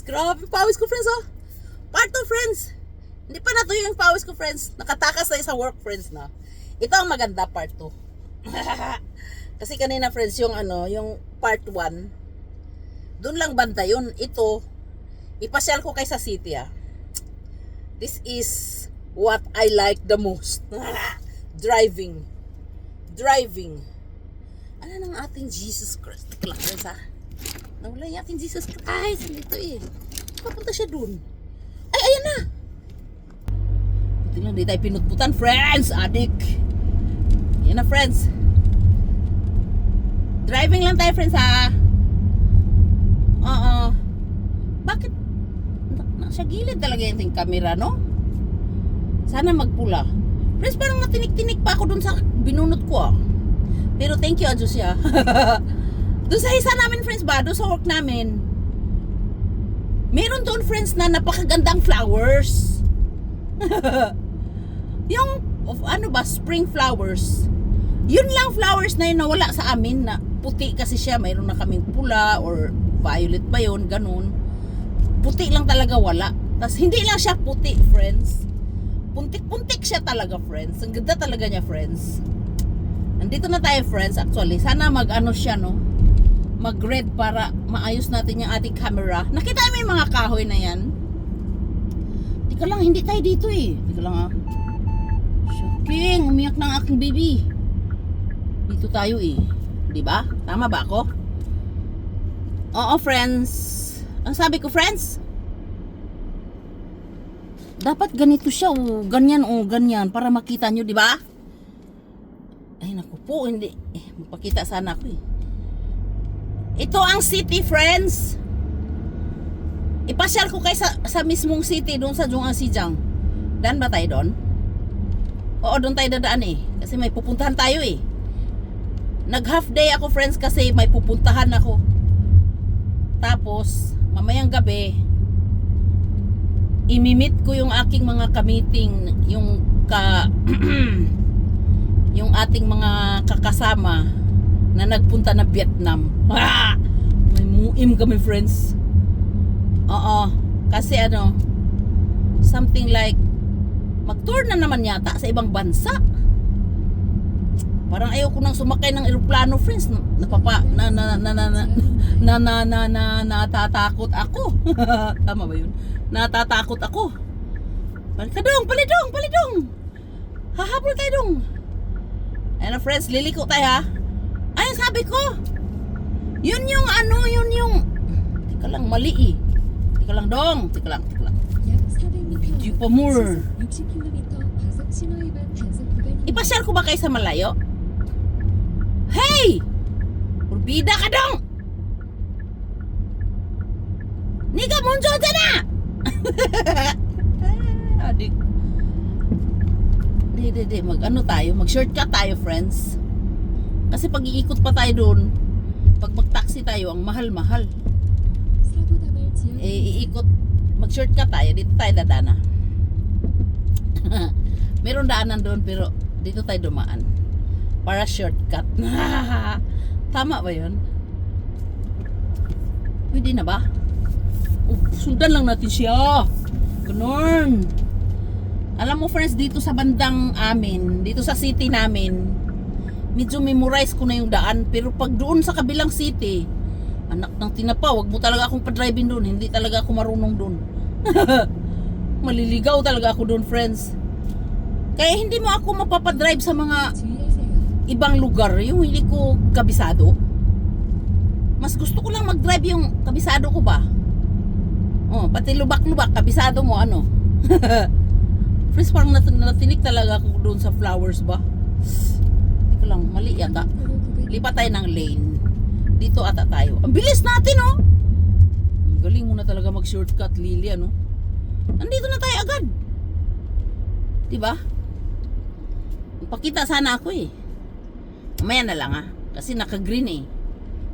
Grabe, pawis ko, friends, oh. Part 2, friends. Hindi pa na to yung pawis ko, friends. Nakatakas na sa work, friends, na. Ito ang maganda, part 2. Kasi kanina, friends, yung yung part 1, doon lang banda yun. Ito, ipasyal ko kay sa city, ah. This is what I like the most. Driving. Ano ng ating Jesus Christ? Friends, ha? Nawala yung ating Jesus Christ. Dito eh. Papunta siya dun. Ay, ayan na. Buti lang, di tayo pinutputan, friends. Adik. Ayan na, friends. Driving lang tayo, friends, ha? Oo. Bakit? Nasa gilid talaga yung ating camera, no? Sana magpula. Friends, parang natinik-tinik pa ako dun sa binunot ko, ah. Pero thank you, Diyos, ya. Doon sa isa namin, friends, ba? Doon sa work namin. Meron doon, friends, na napakagandang flowers. Yung, ano ba, spring flowers. Yun lang flowers na yun na wala sa amin na puti kasi siya. Mayroon na kaming pula or violet ba yun, ganun. Puti lang talaga wala. Tas hindi lang siya puti, friends. Puntik-puntik siya talaga, friends. Ang ganda talaga niya, friends. Nandito na tayo, friends, actually. Sana mag-ano siya, no? Mag-red para maayos natin yung ating camera. Nakita mo yung mga kahoy na yan? Tika lang, hindi tayo dito eh. Tika lang, ah. Shocking, umiyak ng aking baby. Dito tayo eh. Diba? Tama ba ako? Oo, friends. Ang sabi ko, friends, dapat ganito siya, oh. Ganyan, oh, ganyan. Para makita nyo, diba? Ay, naku po, hindi. Mapakita sana ako eh. Ito ang city, friends. Ipasyal ko kayo sa mismong city, doon sa Zhong'an-Xijang. Daan ba tayo doon? Oo, doon tayo dadaan eh. Kasi may pupuntahan tayo eh. Nag half day ako, friends, kasi may pupuntahan ako. Tapos, mamayang gabi, imimit ko yung aking mga kamiting, yung yung ating mga kakasama na nagpunta na Vietnam. May muim kami, friends. Oo, kasi something like mag-tour na naman yata sa ibang bansa. Parang ayaw ko nang sumakay ng eroplano, friends. Natatakot ako. Tama ba yun? Natatakot ako. Palidong. Hahabol tayo dong. Ayan na, friends, liliko tayo, ha. Ay, sabi ko, yun yung teka lang, mali eh. Teka lang dong. Hindi pa more. Ipasyal ko ba kayo sa malayo? Hey! Urbida ka dong! Nika munjo dyan na! Adik. Di, mag-shortcut tayo, friends. Kasi pag iikot pa tayo doon, pag mag-taxi tayo, ang mahal-mahal. Iikot, mag-shortcut tayo, dito tayo dadana. Meron daanan doon, pero dito tayo dumaan. Para shortcut. Tama ba yun? Pwede na ba? Sundan lang natin siya. Ganun. Alam mo, friends, dito sa bandang amin, dito sa city namin, medyo memorize ko na yung daan. Pero pag doon sa kabilang city, anak ng tinapa, wag mo talaga akong pa-driving doon. Hindi talaga ako marunong doon. Maliligaw talaga ako doon, friends. Kaya hindi mo ako mapapadrive sa mga ibang lugar, yung hindi ko kabisado. Mas gusto ko lang mag-drive yung kabisado ko ba. Oh, pati lubak-lubak, kabisado mo, ano. Friends, parang natinik talaga ako doon sa flowers ba. Teka lang, mali yata. Lipat tayo ng lane. Dito ata tayo. Ang bilis natin, oh. Ang galing mo na talaga mag-shortcut, Lily, ano. Nandito na tayo agad. Diba? Pakita sana ako eh. Mamaya na lang, ah. Kasi naka-green eh.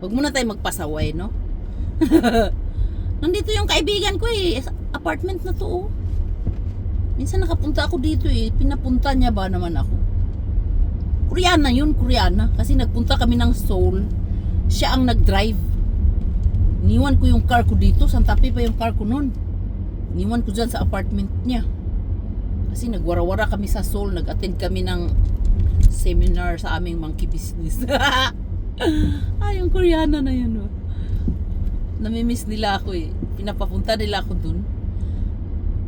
Huwag muna tayo magpasaway, no? Nandito yung kaibigan ko eh. Apartment na to, oh. Minsan nakapunta ako dito eh. Pinapunta niya ba naman ako? Koreana yun, Koreana. Kasi nagpunta kami ng Seoul. Siya ang nag-drive. Iniwan ko yung car ko dito. Santa Fe pa yung car ko nun. Iniwan ko dyan sa apartment niya. Kasi nagwara-wara kami sa Seoul. Nag-attend kami ng seminar sa aming monkey business. Yung Koreana na yun. Oh. Namimiss nila ako eh. Pinapapunta nila ako dun.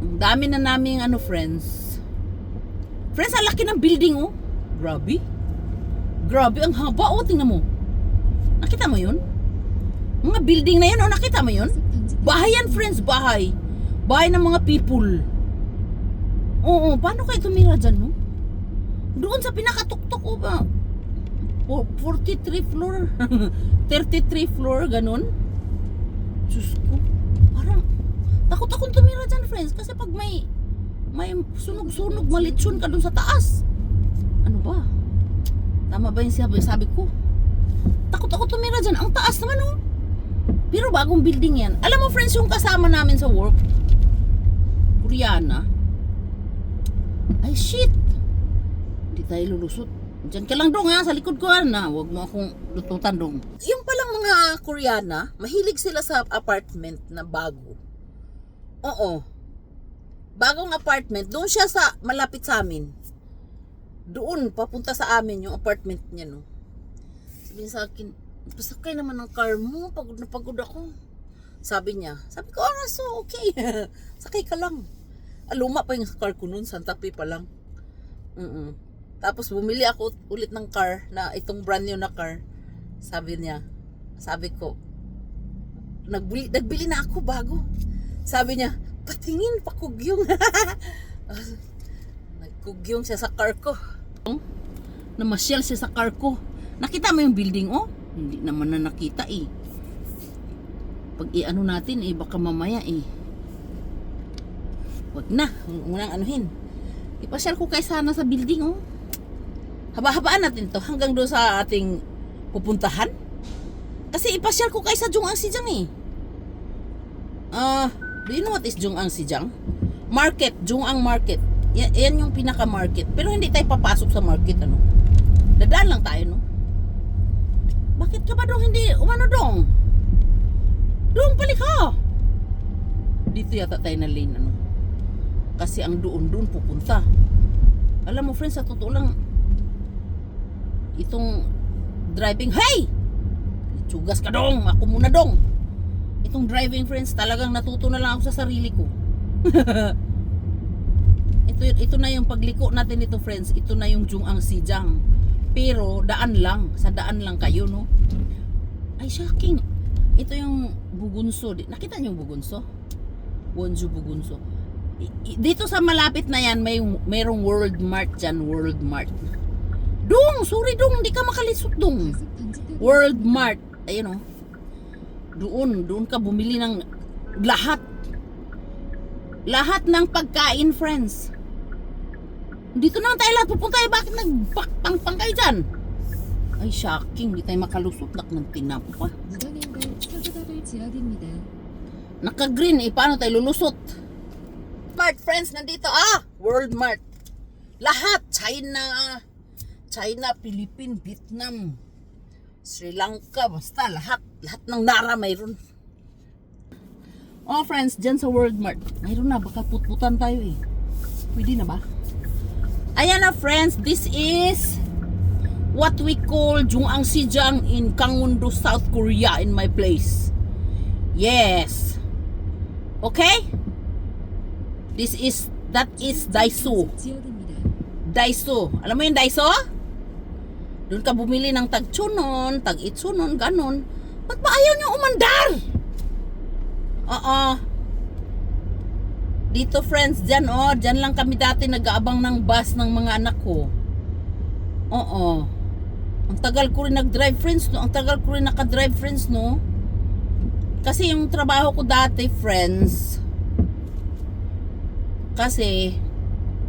Ang dami na naming friends. Friends, ang laki ng building oh. Grabe. Grabe, ang haba oh. Tingnan mo. Nakita mo yun? Mga building na yun oh. Nakita mo yun? Bahay yan friends, bahay. Bahay ng mga people. Oo, paano kayo tumira dyan no? Doon sa pinakatuktok oh ba? 43 floor. 33 floor, ganun. Diyos ko. Parang takot akong tumira dyan friends. Kasi pag may sunog-sunog, malitsyon ka dun sa taas. Ano ba? Tama ba yung sabi ko? Takot ako tumira dyan. Ang taas naman oh. Pero bagong building yan. Alam mo friends, yung kasama namin sa work, Koreana. Ay shit. Hindi tayo lulusot. Diyan ka lang dong ha, sa likod ko na. Huwag mo akong lututan dong. Yung palang mga Koreana, mahilig sila sa apartment na bago. Oo. Bagong apartment, doon siya sa malapit sa amin. Doon, papunta sa amin yung apartment niya no. Sabi niya sa akin, pasakay naman ng car mo, pagod na pagod ako. Sabi niya, sabi ko, so okay. Sakay ka lang. Luma pa yung car ko noon, Santa Fe pa lang. Tapos bumili ako ulit ng car, na itong brand new na car. Sabi niya, sabi ko, nagbili na ako bago. Sabi niya, patingin, pakugyong. Nagkugyong siya sa car ko. Namasyal siya sa car ko. Nakita mo yung building, oh? Hindi naman na nakita eh. Pag i-ano natin eh, baka mamaya eh. Wag na, unang anuhin. Ipasyal ko kay sana sa building, oh. Haba-habaan natin to hanggang doon sa ating pupuntahan. Kasi ipasyal ko kay sa Jung'ang Sijang eh. Do you know what is Jung'ang Sijang? Market, Jung'ang Market. Yan yung pinaka-market. Pero hindi tayo papasok sa market, ano. Dadaan lang tayo, no. Bakit ka ba dong hindi umano dong? Dong balik ka. Dito yata tayo na lane, ano. Kasi ang doon pupunta. Alam mo friends, sa totoo lang, itong driving, hey! Tsugas ka dong, ako muna dong. Itong driving friends, talagang natuto na lang ako sa sarili ko. ito na yung pagliko natin dito friends. Ito na yung Jung'ang Sijang. Pero daan lang, sa daan lang kayo no. Ay shocking. Ito yung Bugunso. Nakita niyo yung Bugunso? Wonju Bugunso. Dito sa malapit na yan, mayroong World Mart dyan. World Mart. Dong, sorry dong, hindi ka makalisot dong. World Mart. Ayun o. Doon ka bumili ng lahat. Lahat ng pagkain, friends. Dito naman tayo lahat pupunta. Bakit nagpang kayo dyan? Ay, shocking. Hindi tayo makalusot. Ng tinapo pa. Naka-green eh. Paano tayo lulusot? Mart, friends, nandito. World Mart. Lahat. China, Philippines, Vietnam, Sri Lanka, basta lahat ng Nara mayroon. Oh friends, dyan sa World Mart, mayroon na, baka putputan tayo eh. Pwede na ba? Ayan na friends, this is what we call Jung'ang Sijang in Gangwon-do, South Korea, in my place. Yes. Okay? That is Daiso. Daiso. Alam mo yung Daiso? Doon ka bumili ng tag-chunon, tag-itsunon, ganon. Ba't ba ayaw niyo umandar? Dito friends, dyan lang kami dati nag-aabang ng bus ng mga anak ko. Ang tagal ko rin nag-drive friends, no? Ang tagal ko rin naka-drive friends, no? Kasi yung trabaho ko dati friends, kasi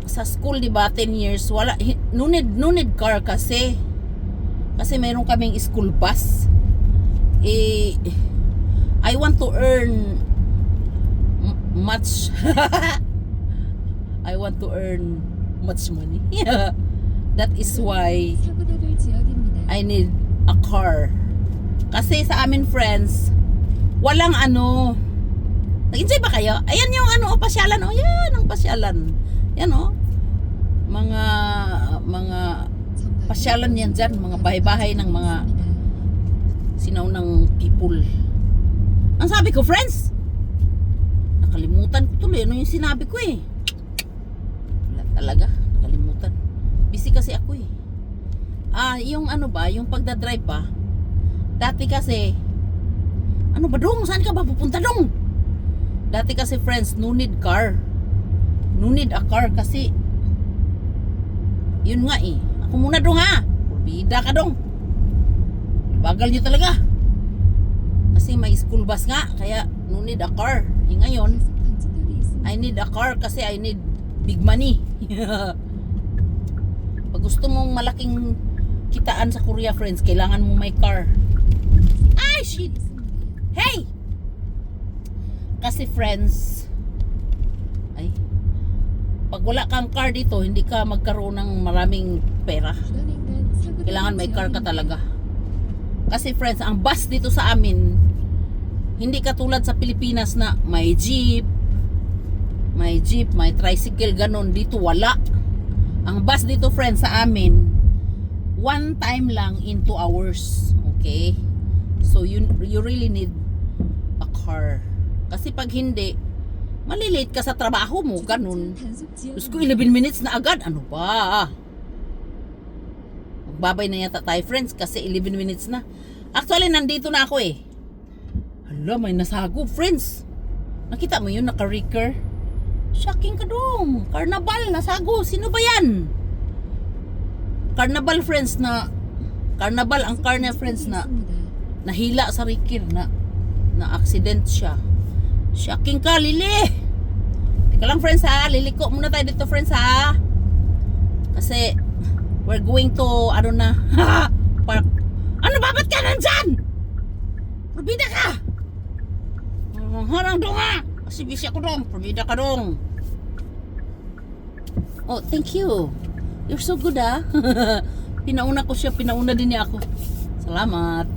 sa school, di ba, 10 years, wala, no need car kasi mayroon kaming school bus. I want to earn much I want to earn much money. That is why I need a car. Kasi sa amin friends, Walang ano. Nag-enjoy ba kayo? Ayan yung ano, pasyalan. Oh, yan ang pasyalan. Yan oh. Mga pasyalan yan dyan. Mga bahay-bahay ng mga sinaunang people. Ang sabi ko, friends, nakalimutan ko tuloy. Ano yung sinabi ko eh? Wala talaga. Nakalimutan. Busy kasi ako eh. Yung ano ba, yung pagdadrive ba? Dati kasi, ano ba dong? Saan ka ba pupunta dong? Dati kasi friends, no need car. No need a car kasi, yun nga eh. Ako muna dong ha. Bida ka dong. Bagal nyo talaga. Kasi may school bus nga, kaya no need a car. Ngayon, I need a car kasi I need big money. Pag gusto mong malaking kitaan sa Korea, friends, kailangan mo may car. Ay, shit! Hey! Kasi friends, pag wala kang car dito, hindi ka magkaroon ng maraming pera. Kailangan may car ka talaga. Kasi friends, ang bus dito sa amin, hindi katulad sa Pilipinas na may jeep, may tricycle, ganon. Dito wala. Ang bus dito friends sa amin, one time lang in 2 hours. Okay? So you really need a car. Kasi pag hindi, malilate ka sa trabaho mo, ganun. Diyos ko, 11 minutes na agad. Ano ba? Magbabay na yata tayo friends kasi 11 minutes na. Actually, nandito na ako eh. Hala, may nasago friends. Nakita mo yun, naka-reker? Shocking ka dong. Carnival, nasago. Sino ba yan? Carnival friends na, Carnival, ang car niya friends na nahila sa reker na accident siya. Shocking ka, Lili. Teka lang friends ha, liliko muna tayo dito friends ha. Kasi we're going to, ano na, park. Ano ba, ba't ka nandyan? Probida ka. Harang dong ha. Kasi busy ako dong, probida ka dong. Oh, thank you. You're so good ha. Pinauna ko siya, pinauna din niya ako. Salamat.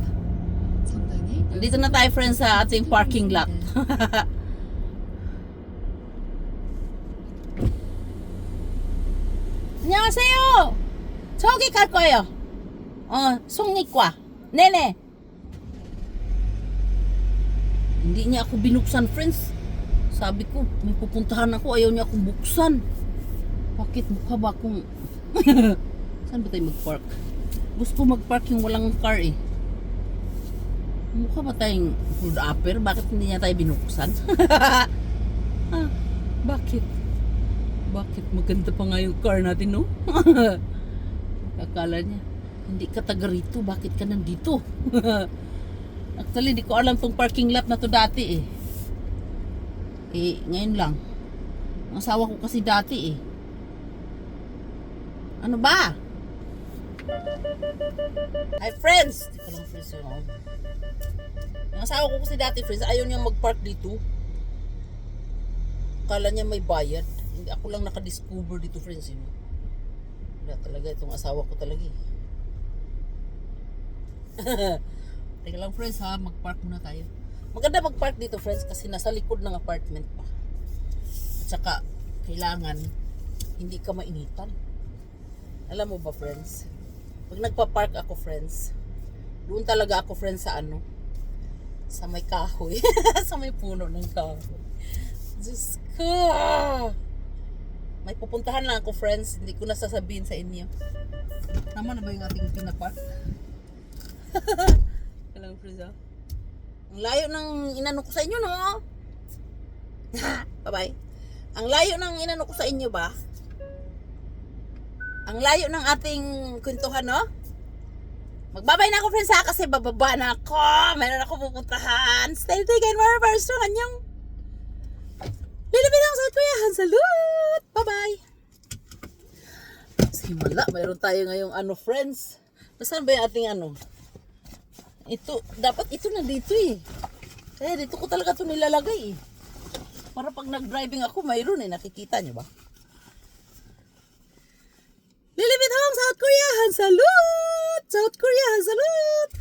Dito na tayo friends sa ating parking lot. 안녕하세요. 저기 갈 거예요. 송리과. 네네. Hindi niya ako binuksan friends. Sabi ko, may pupuntahan ako, ayaw niya akong buksan. Bakit mukha ba akong saan ba tayo mag-park? Gusto mag-park yung walang car eh. Mukha ba tayong food upper? Bakit hindi niya tayo binuksan? Bakit? Bakit maganda pa nga yung car natin, no? Akala niya, hindi ka taga rito, bakit ka nandito? Actually, di ko alam tong parking lot na to dati eh. Ngayon lang. Ang asawa ko kasi dati eh. Ano ba? Hi friends! Teka lang friends yun. Ang asawa ko kasi dati friends, ayaw niya mag-park dito. Akala niya may bayad. Hindi ako lang nakadiscover dito friends yun. Wala talaga itong asawa ko talaga eh. Teka lang friends ha, mag-park muna tayo. Maganda mag-park dito friends kasi nasa likod ng apartment pa. At saka kailangan hindi ka mainitan. Alam mo ba friends? Pag nagpa-park ako friends, doon talaga ako friends sa ano? Sa may kahoy. Sa may puno ng kahoy. Diyos ko! May pupuntahan lang ako friends, hindi ko nasasabihin sa inyo. Tama na ba yung ating pinapark? Kailangan friends ha? Ang layo ng inano ko sa inyo, no? Bye-bye. Ang layo ng inano ko sa inyo ba? Ang layo ng ating kwentuhan, no? Magbabay na ako, friends, ha? Kasi bababa na ako. Meron ako pupuntahan. Stay taken more person. Anyong Lilipin ako sa kuyahan. Salute! Bye-bye. Simula. Mayroon tayo ngayong ano, friends. Saan ba yung ating ano? Ito, dapat ito na dito eh. Kaya dito ko talaga ito nilalagay eh. Para pag nag-driving ako, mayroon eh. Nakikita nyo ba? Lilipit hong South Korea, salute! South Korea, salute!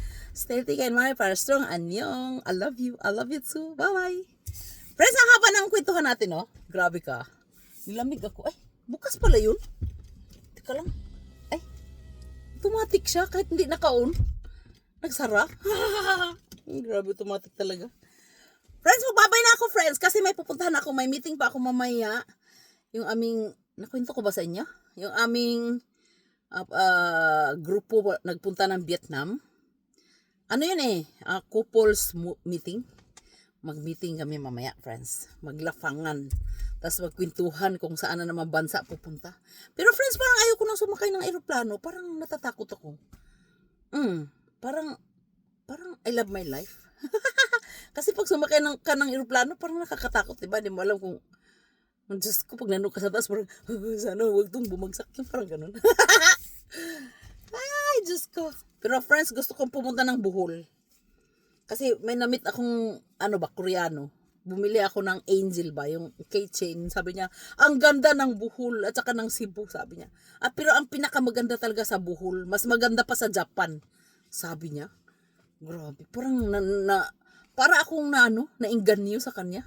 Stay taken, my para strong. Anyong. I love you. I love you too. Bye-bye. Friends, ang haba ng kwentuhan natin, no? Grabe ka. Nilamig ako. Ay, bukas pala yun. Teka lang. Ay, automatic siya kahit hindi naka-on. Nagsara. Grabe, automatic talaga. Friends, magbabay na ako, friends. Kasi may pupuntahan ako. May meeting pa ako mamaya. Yung aming, nakwento ko ba sa inyo? Yung aming grupo nagpunta ng Vietnam. Ano yun eh? Couples meeting. Mag-meeting kami mamaya, friends. Maglafangan. Tapos magkwentuhan kung saan na naman bansa pupunta. Pero friends, parang ayoko nang sumakay ng aeroplano. Parang natatakot ako. Parang I love my life. Kasi pag sumakay ka ng aeroplano, parang nakakatakot, diba? Hindi mo alam kung Diyos ko, pag nandun ka sa taas, parang, sana huwag itong bumagsak yung parang ganun. Ay, Diyos ko. Pero friends, gusto kong pumunta ng Bohol. Kasi may namit akong, Koreano. Bumili ako ng Angel ba, yung keychain. Sabi niya, ang ganda ng Bohol at saka ng Cebu, sabi niya. Pero ang pinakamaganda talaga sa Bohol, mas maganda pa sa Japan, sabi niya. Grabe, parang para akong nainganyo sa kanya.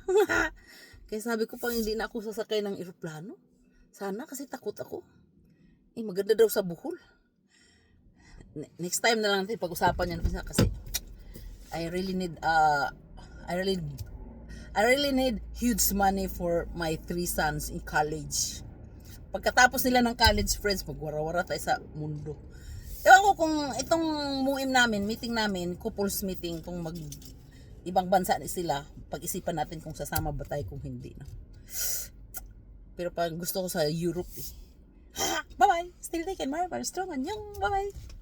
Kaya sabi ko, pang hindi na ako sasakay ng eroplano. Sana, kasi takot ako. Maganda daw sa Bohol. Next time na lang natin pag-usapan yan kasi I really need huge money for my 3 sons in college. Pagkatapos nila ng college, friends, magwara-wara tayo sa mundo. Ewan ko kung itong meeting namin, couples meeting, kung ibang bansa sila, pag-isipan natin kung sasama ba tayo kung hindi. No? Pero pag gusto ko sa Europe eh. Bye-bye! Still taken, Mara, para strong. Anyong, bye-bye!